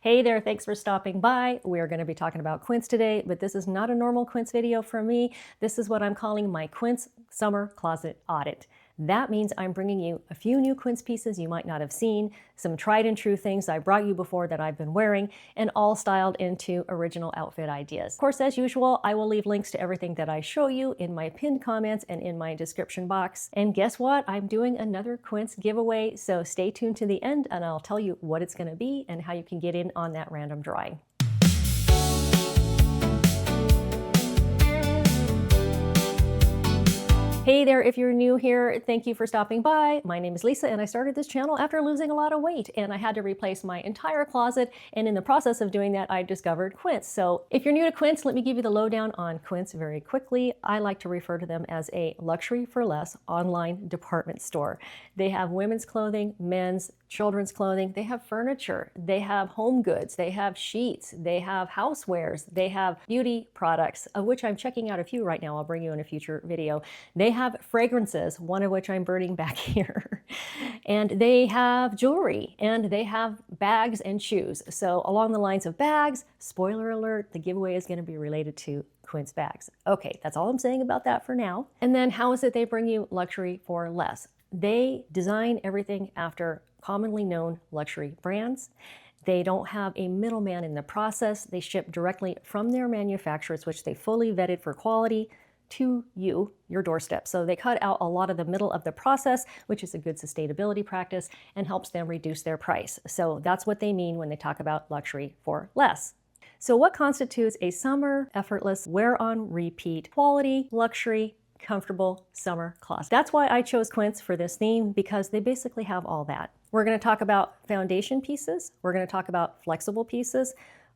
Hey there, thanks for stopping by. We're going to be talking about Quince today, but this is not a normal Quince video from me. This is what I'm calling my Quince Summer Closet Audit. That means I'm bringing you a few new Quince pieces you might not have seen, some tried and true things I brought you before that I've been wearing, and all styled into original outfit ideas. Of course, as usual, I will leave links to everything that I show you in my pinned comments and in my description box. And guess what? I'm doing another Quince giveaway, so stay tuned to the end and I'll tell you what it's going to be and how you can get in on that random drawing. Hey there, if you're new here, thank you for stopping by. My name is Lisa and I started this channel after losing a lot of weight and I had to replace my entire closet, and in the process of doing that I discovered Quince. So if you're new to Quince, let me give you the lowdown on Quince very quickly. I like to refer to them as a luxury for less online department store. They have women's clothing, men's, children's clothing, they have furniture, they have home goods, they have sheets, they have housewares, they have beauty products, of which I'm checking out a few right now. I'll bring you in a future video. They have fragrances, one of which I'm burning back here. And they have jewelry, and they have bags and shoes. So along the lines of bags, spoiler alert, the giveaway is going to be related to Quince bags. Okay, that's all I'm saying about that for now. And then how is it they bring you luxury for less? They design everything after commonly known luxury brands. They don't have a middleman in the process. They ship directly from their manufacturers, which they fully vetted for quality, to you, your doorstep. So they cut out a lot of the middle of the process, which is a good sustainability practice and helps them reduce their price. So that's what they mean when they talk about luxury for less. So what constitutes a summer, effortless, wear on repeat, quality, luxury, comfortable summer closet? That's why I chose Quince for this theme, because they basically have all that. We're going to talk about foundation pieces. We're going to talk about flexible pieces.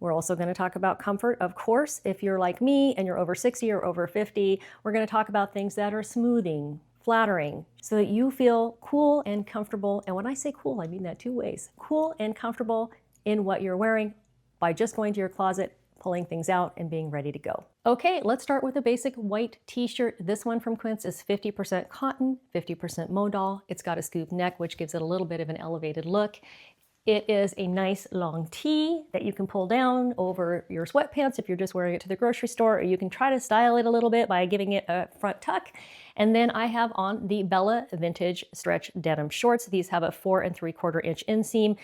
We're also going to talk about comfort. Of course, if you're like me and you're over 60 or over 50, we're going to talk about things that are smoothing, flattering, so that you feel cool and comfortable. And when I say cool, I mean that two ways. Cool and comfortable in what you're wearing by just going to your closet, pulling things out and being ready to go. Okay, let's start with a basic white t-shirt. This one from Quince is 50% cotton, 50% modal. It's got a scoop neck, which gives it a little bit of an elevated look. It is a nice long tee that you can pull down over your sweatpants if you're just wearing it to the grocery store, or you can try to style it a little bit by giving it a front tuck. And then I have on the Bella Vintage Stretch Denim Shorts. These have a 4 3/4 inch inseam.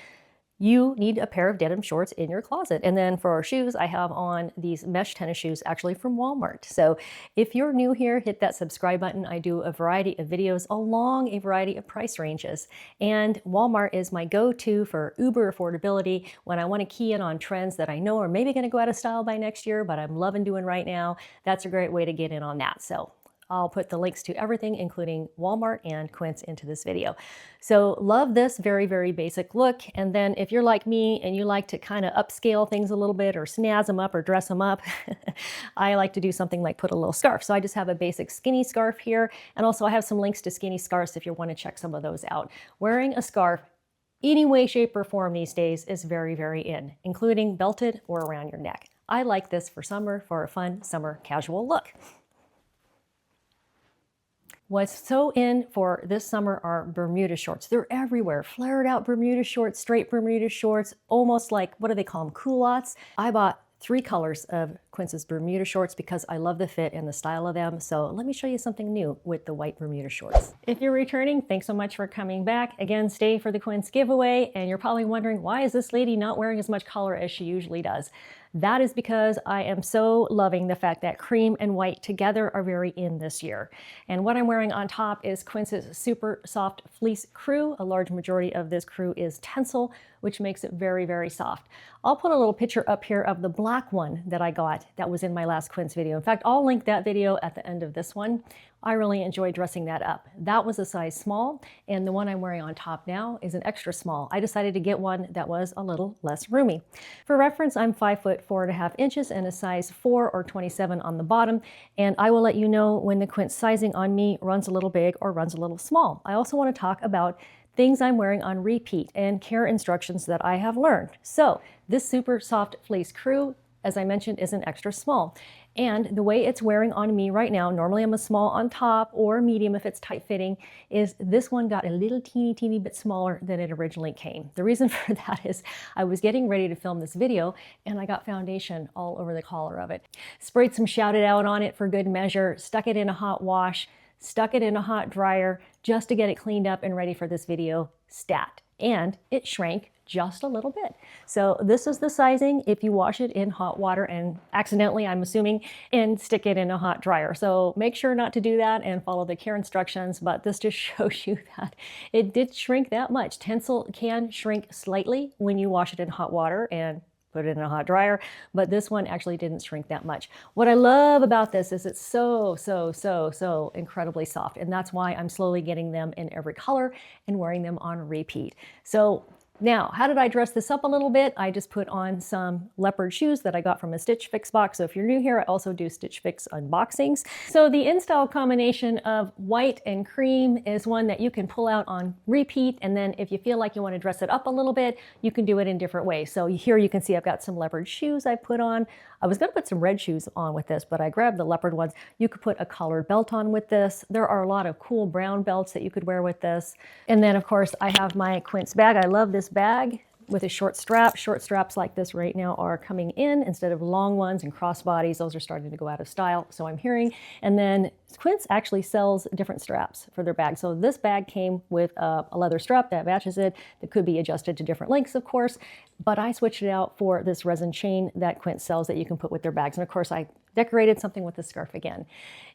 You need a pair of denim shorts in your closet. And then for our shoes, I have on these mesh tennis shoes, actually from Walmart. So if you're new here, hit that subscribe button. I do a variety of videos along a variety of price ranges. And Walmart is my go-to for uber affordability when I want to key in on trends that I know are maybe going to go out of style by next year, but I'm loving doing right now. That's a great way to get in on that. So I'll put the links to everything, including Walmart and Quince, into this video. So love this very, very basic look. And then if you're like me and you like to kind of upscale things a little bit or snazz them up or dress them up, I like to do something like put a little scarf. So I just have a basic skinny scarf here. And also I have some links to skinny scarves if you want to check some of those out. Wearing a scarf any way, shape, or form these days is very, very in, including belted or around your neck. I like this for summer, for a fun summer casual look. What's so in for this summer are Bermuda shorts. They're everywhere. Flared out Bermuda shorts, straight Bermuda shorts, almost like, what do they call them, culottes. I bought 3 colors of Quince's Bermuda shorts because I love the fit and the style of them. So let me show you something new with the white Bermuda shorts. If you're returning, thanks so much for coming back. Again, stay for the Quince giveaway. And you're probably wondering, why is this lady not wearing as much color as she usually does? That is because I am so loving the fact that cream and white together are very in this year. And what I'm wearing on top is Quince's super soft fleece crew. A large majority of this crew is tencel, which makes it very, very soft. I'll put a little picture up here of the black one that I got that was in my last Quince video. In fact, I'll link that video at the end of this one. I really enjoy dressing that up. That was a size small, and the one I'm wearing on top now is an extra small. I decided to get one that was a little less roomy. For reference, I'm 5 foot 4.5 inches and a size 4 or 27 on the bottom, and I will let you know when the Quince sizing on me runs a little big or runs a little small. I also want to talk about things I'm wearing on repeat and care instructions that I have learned. So this super soft fleece crew as I mentioned, is an extra small. And the way it's wearing on me right now, normally I'm a small on top or medium if it's tight fitting, is this one got a little teeny bit smaller than it originally came. The reason for that is I was getting ready to film this video and I got foundation all over the collar of it. Sprayed some Shout It Out on it for good measure, stuck it in a hot wash, stuck it in a hot dryer just to get it cleaned up and ready for this video stat. And it shrank just a little bit. So this is the sizing if you wash it in hot water and accidentally, I'm assuming, and stick it in a hot dryer. So make sure not to do that and follow the care instructions, but this just shows you that it did shrink that much. Tencel can shrink slightly when you wash it in hot water and put it in a hot dryer, but this one actually didn't shrink that much. What I love about this is it's so incredibly soft, and that's why I'm slowly getting them in every color and wearing them on repeat. So now, how did I dress this up a little bit? I just put on some leopard shoes that I got from a Stitch Fix box. So if you're new here, I also do Stitch Fix unboxings. So the in-style combination of white and cream is one that you can pull out on repeat. And then if you feel like you want to dress it up a little bit, you can do it in different ways. So here you can see I've got some leopard shoes I put on. I was going to put some red shoes on with this, but I grabbed the leopard ones. You could put a collared belt on with this. There are a lot of cool brown belts that you could wear with this. And then of course I have my Quince bag. I love this bag with a short strap. Short straps like this right now are coming in instead of long ones and crossbodies. Those are starting to go out of style, so I'm hearing. And then Quince actually sells different straps for their bag. So this bag came with a leather strap that matches it. That could be adjusted to different lengths, of course, but I switched it out for this resin chain that Quince sells that you can put with their bags. And of course, I decorated something with the scarf again.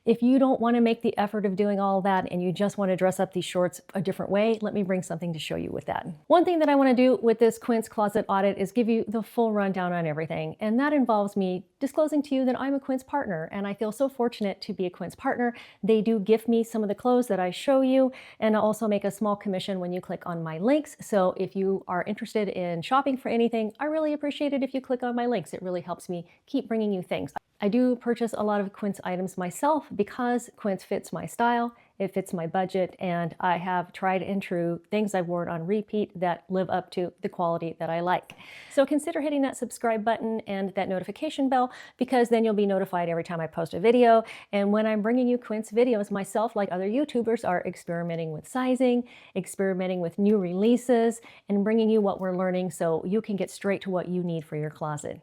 If you don't want to make the effort of doing all that and you just want to dress up these shorts a different way, let me bring something to show you with that. One thing that I want to do with this Quince closet audit is give you the full rundown on everything. And that involves me disclosing to you that I'm a Quince partner, and I feel so fortunate to be a Quince partner. They do gift me some of the clothes that I show you, and I also make a small commission when you click on my links. So if you are interested in shopping for anything, I really appreciate it if you click on my links. It really helps me keep bringing you things. I do purchase a lot of Quince items myself because Quince fits my style, it fits my budget, and I have tried and true things I've worn on repeat that live up to the quality that I like. So consider hitting that subscribe button and that notification bell, because then you'll be notified every time I post a video. And when I'm bringing you Quince videos, myself, like other YouTubers, are experimenting with sizing, experimenting with new releases, and bringing you what we're learning so you can get straight to what you need for your closet.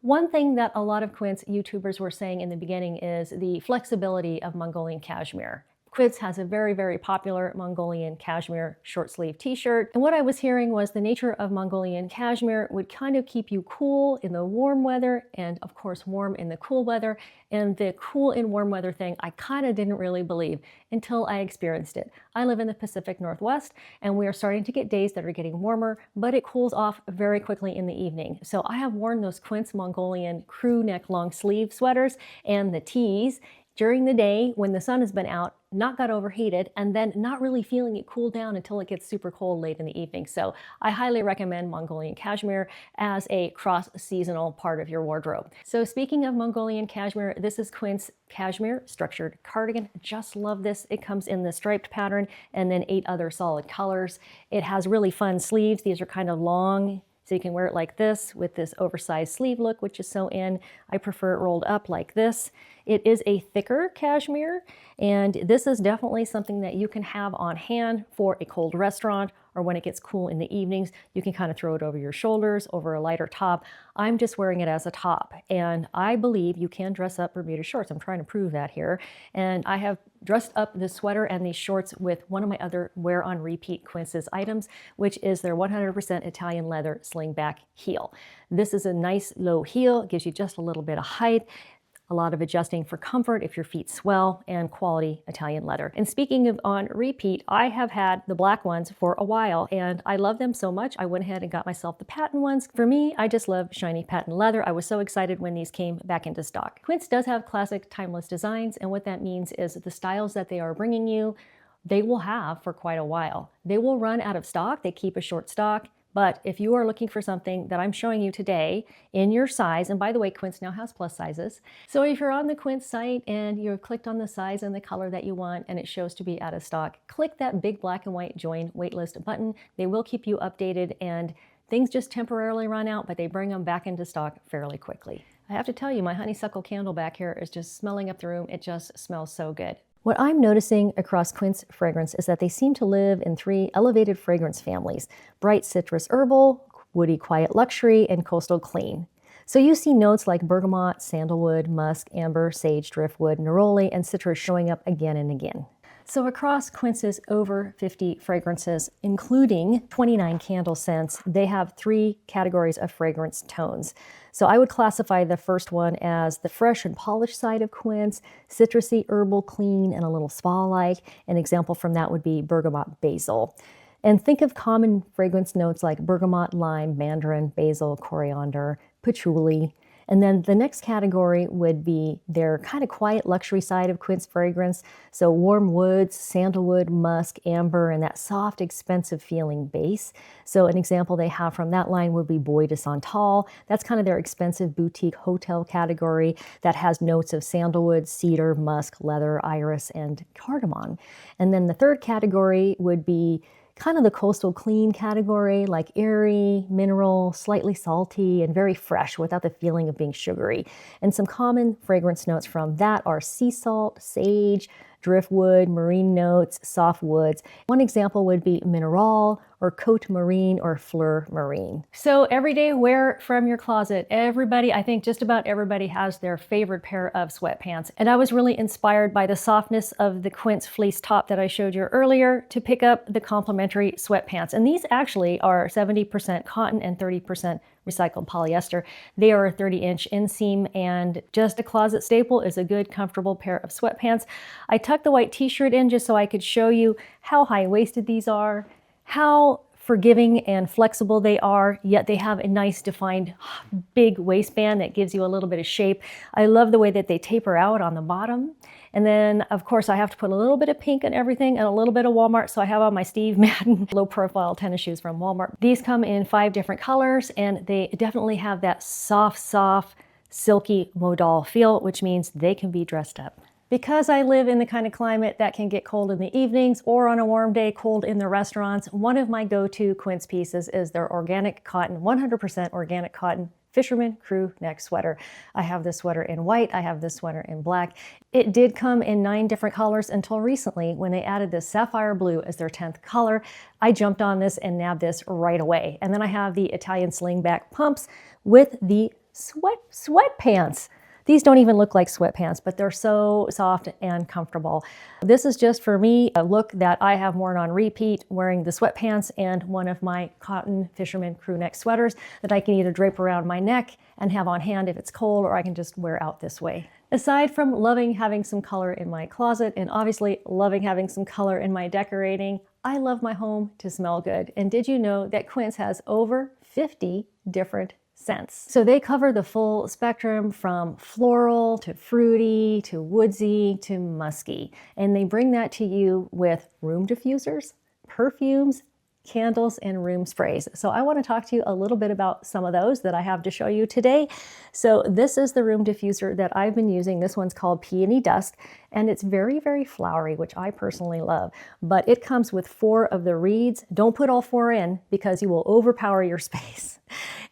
One thing that a lot of Quince YouTubers were saying in the beginning is the flexibility of Mongolian cashmere. Quince has a very popular Mongolian cashmere short sleeve t-shirt. And what I was hearing was the nature of Mongolian cashmere would kind of keep you cool in the warm weather and of course warm in the cool weather. And the cool in warm weather thing, I kind of didn't really believe until I experienced it. I live in the Pacific Northwest and we are starting to get days that are getting warmer, but it cools off very quickly in the evening. So I have worn those Quince Mongolian crew neck long sleeve sweaters and the tees during the day when the sun has been out, not got overheated, and then not really feeling it cool down until it gets super cold late in the evening. So I highly recommend Mongolian cashmere as a cross-seasonal part of your wardrobe. So speaking of Mongolian cashmere, this is Quince Cashmere Structured Cardigan. Just love this. It comes in the striped pattern and then 8 other solid colors. It has really fun sleeves. These are kind of long, so you can wear it like this with this oversized sleeve look, which is so in. I prefer it rolled up like this. It is a thicker cashmere, and this is definitely something that you can have on hand for a cold restaurant, or when it gets cool in the evenings, you can kind of throw it over your shoulders, over a lighter top. I'm just wearing it as a top, and I believe you can dress up Bermuda shorts. I'm trying to prove that here. And I have dressed up this sweater and these shorts with one of my other wear on repeat Quince's items, which is their 100% Italian leather slingback heel. This is a nice low heel, gives you just a little bit of height. A lot of adjusting for comfort if your feet swell, and quality Italian leather. And speaking of on repeat, I have had the black ones for a while and I love them so much I went ahead and got myself the patent ones. For me, I just love shiny patent leather. I was so excited when these came back into stock. Quince does have classic timeless designs, and what that means is the styles that they are bringing you, they will have for quite a while. They will run out of stock. They keep a short stock. But if you are looking for something that I'm showing you today in your size, and by the way, Quince now has plus sizes. So if you're on the Quince site and you've clicked on the size and the color that you want and it shows to be out of stock, click that big black and white join waitlist button. They will keep you updated and Things just temporarily run out, but they bring them back into stock fairly quickly. I have to tell you, my honeysuckle candle back here is just smelling up the room. It just smells so good. What I'm noticing across Quince fragrance is that they seem to live in 3 elevated fragrance families: bright citrus herbal, woody quiet luxury, and coastal clean. So you see notes like bergamot, sandalwood, musk, amber, sage, driftwood, neroli, and citrus showing up again and again. So across Quince's over 50 fragrances, including 29 candle scents, they have 3 categories of fragrance tones. So I would classify the first one as the fresh and polished side of Quince, citrusy, herbal, clean, and a little spa-like. An example from that would be bergamot basil. And think of common fragrance notes like bergamot, lime, mandarin, basil, coriander, patchouli. And then the next category would be their kind of quiet luxury side of Quince fragrance. So warm woods, sandalwood, musk, amber, and that soft, expensive feeling base. So an example they have from that line would be Bois de Santal. That's kind of their expensive boutique hotel category that has notes of sandalwood, cedar, musk, leather, iris, and cardamom. And then the third category would be kind of the coastal clean category, like airy, mineral, slightly salty, and very fresh without the feeling of being sugary. And some common fragrance notes from that are sea salt, sage, driftwood, marine notes, soft woods. One example would be mineral or cote marine or fleur marine. So everyday wear from your closet. Everybody, I think just about everybody has their favorite pair of sweatpants. And I was really inspired by the softness of the Quince fleece top that I showed you earlier to pick up the complimentary sweatpants. And these actually are 70% cotton and 30% recycled polyester. They are a 30-inch inseam, and just a closet staple is a good, comfortable pair of sweatpants. I tucked the white t-shirt in just so I could show you how high-waisted these are, how forgiving and flexible they are, yet they have a nice defined big waistband that gives you a little bit of shape. I love the way that they taper out on the bottom. And then, of course, I have to put a little bit of pink in everything and a little bit of Walmart. So I have on my Steve Madden low-profile tennis shoes from Walmart. These come in 5 different colors, and they definitely have that soft, silky modal feel, which means they can be dressed up. Because I live in the kind of climate that can get cold in the evenings or on a warm day cold in the restaurants, one of my go-to Quince pieces is their organic cotton, 100% organic cotton Fisherman Crew Neck Sweater. I have this sweater in white, I have this sweater in black. It did come in 9 different colors until recently when they added this sapphire blue as their 10th color. I jumped on this and nabbed this right away. And then I have the Italian slingback pumps with the sweatpants. These don't even look like sweatpants, but they're so soft and comfortable. This is just for me a look that I have worn on repeat, wearing the sweatpants and one of my cotton Fisherman Crew Neck sweaters that I can either drape around my neck and have on hand if it's cold, or I can just wear out this way. Aside from loving having some color in my closet and obviously loving having some color in my decorating, I love my home to smell good. And did you know that Quince has over 50 different scents? So they cover the full spectrum from floral to fruity to woodsy to musky. And they bring that to you with room diffusers, perfumes, candles, and room sprays. So I want to talk to you a little bit about some of those that I have to show you today. So this is the room diffuser that I've been using. This one's called Peony Dust, and it's very, very flowery, which I personally love. But it comes with 4 of the reeds. Don't put all 4 in because you will overpower your space.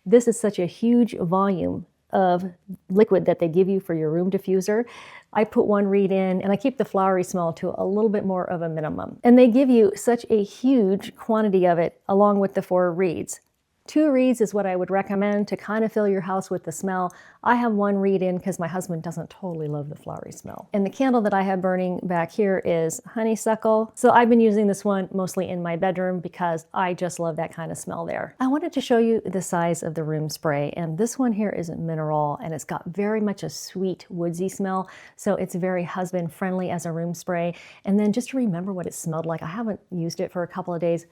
This is such a huge volume of liquid that they give you for your room diffuser. I put 1 reed in, and I keep the flowery smell to a little bit more of a minimum. And they give you such a huge quantity of it along with the 4 reeds. 2 reeds is what I would recommend to kind of fill your house with the smell. I have 1 reed in because my husband doesn't totally love the flowery smell. And the candle that I have burning back here is honeysuckle. So I've been using this one mostly in my bedroom because I just love that kind of smell there. I wanted to show you the size of the room spray, and this one here is mineral, and it's got very much a sweet woodsy smell. So it's very husband friendly as a room spray. And then just to remember what it smelled like, I haven't used it for a couple of days.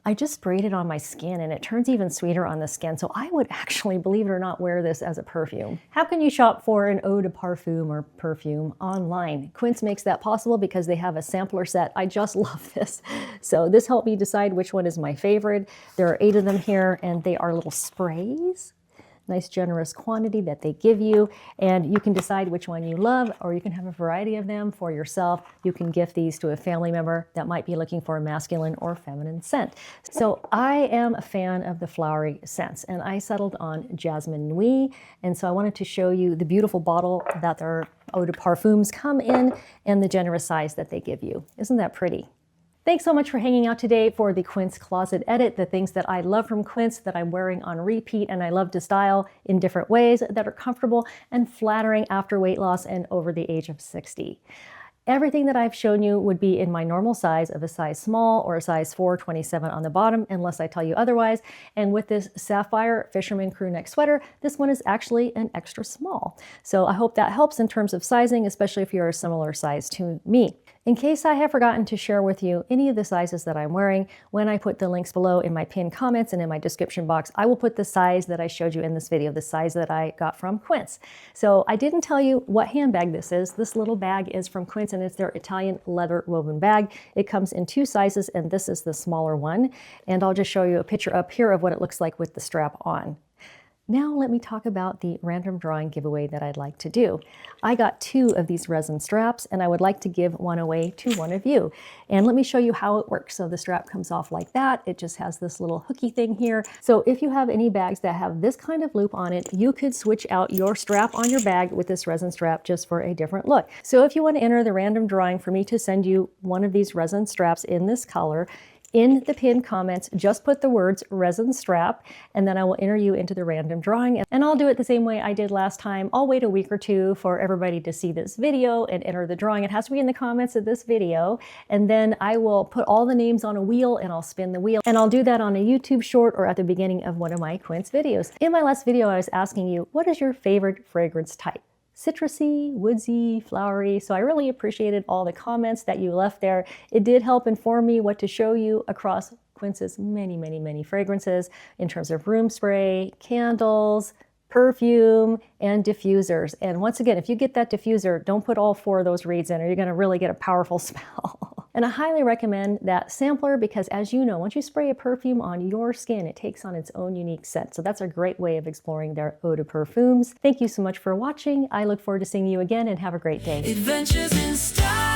I just sprayed it on my skin and it turns even sweeter on the skin. So I would actually, believe it or not, wear this as a perfume. How can you shop for an eau de parfum or perfume online? Quince makes that possible because they have a sampler set. I just love this. So this helped me decide which one is my favorite. There are 8 of them here, and they are little sprays nice generous quantity that they give you, and you can decide which one you love, or you can have a variety of them for yourself. You can gift these to a family member that might be looking for a masculine or feminine scent. So I am a fan of the flowery scents, and I settled on Jasmine Nuit, and so I wanted to show you the beautiful bottle that their eau de parfums come in and the generous size that they give you. Isn't that pretty? Thanks so much for hanging out today for the Quince Closet Edit, the things that I love from Quince that I'm wearing on repeat and I love to style in different ways that are comfortable and flattering after weight loss and over the age of 60. Everything that I've shown you would be in my normal size of a size small or a size 427 on the bottom, unless I tell you otherwise. And with this sapphire fisherman crew neck sweater, this one is actually an extra small. So I hope that helps in terms of sizing, especially if you're a similar size to me. In case I have forgotten to share with you any of the sizes that I'm wearing, when I put the links below in my pinned comments and in my description box, I will put the size that I showed you in this video, the size that I got from Quince. So I didn't tell you what handbag this is. This little bag is from Quince, and it's their Italian leather woven bag. It comes in 2 sizes, and this is the smaller one. And I'll just show you a picture up here of what it looks like with the strap on. Now let me talk about the random drawing giveaway that I'd like to do. I got 2 of these resin straps, and I would like to give one away to one of you. And let me show you how it works. So the strap comes off like that. It just has this little hooky thing here. So if you have any bags that have this kind of loop on it, you could switch out your strap on your bag with this resin strap just for a different look. So if you want to enter the random drawing for me to send you one of these resin straps in this color, in the pinned comments, just put the words resin strap, and then I will enter you into the random drawing. And I'll do it the same way I did last time. I'll wait a week or 2 for everybody to see this video and enter the drawing. It has to be in the comments of this video. And then I will put all the names on a wheel and I'll spin the wheel. And I'll do that on a YouTube short or at the beginning of one of my Quince videos. In my last video, I was asking you, what is your favorite fragrance type? Citrusy, woodsy, flowery. So I really appreciated all the comments that you left there. It did help inform me what to show you across Quince's many, many, many fragrances in terms of room spray, candles, perfume, and diffusers. And once again, if you get that diffuser, don't put all 4 of those reeds in or you're going to really get a powerful smell. And I highly recommend that sampler because, as you know, once you spray a perfume on your skin, it takes on its own unique scent. So that's a great way of exploring their eau de parfums. Thank you so much for watching. I look forward to seeing you again, and have a great day. Adventures in style.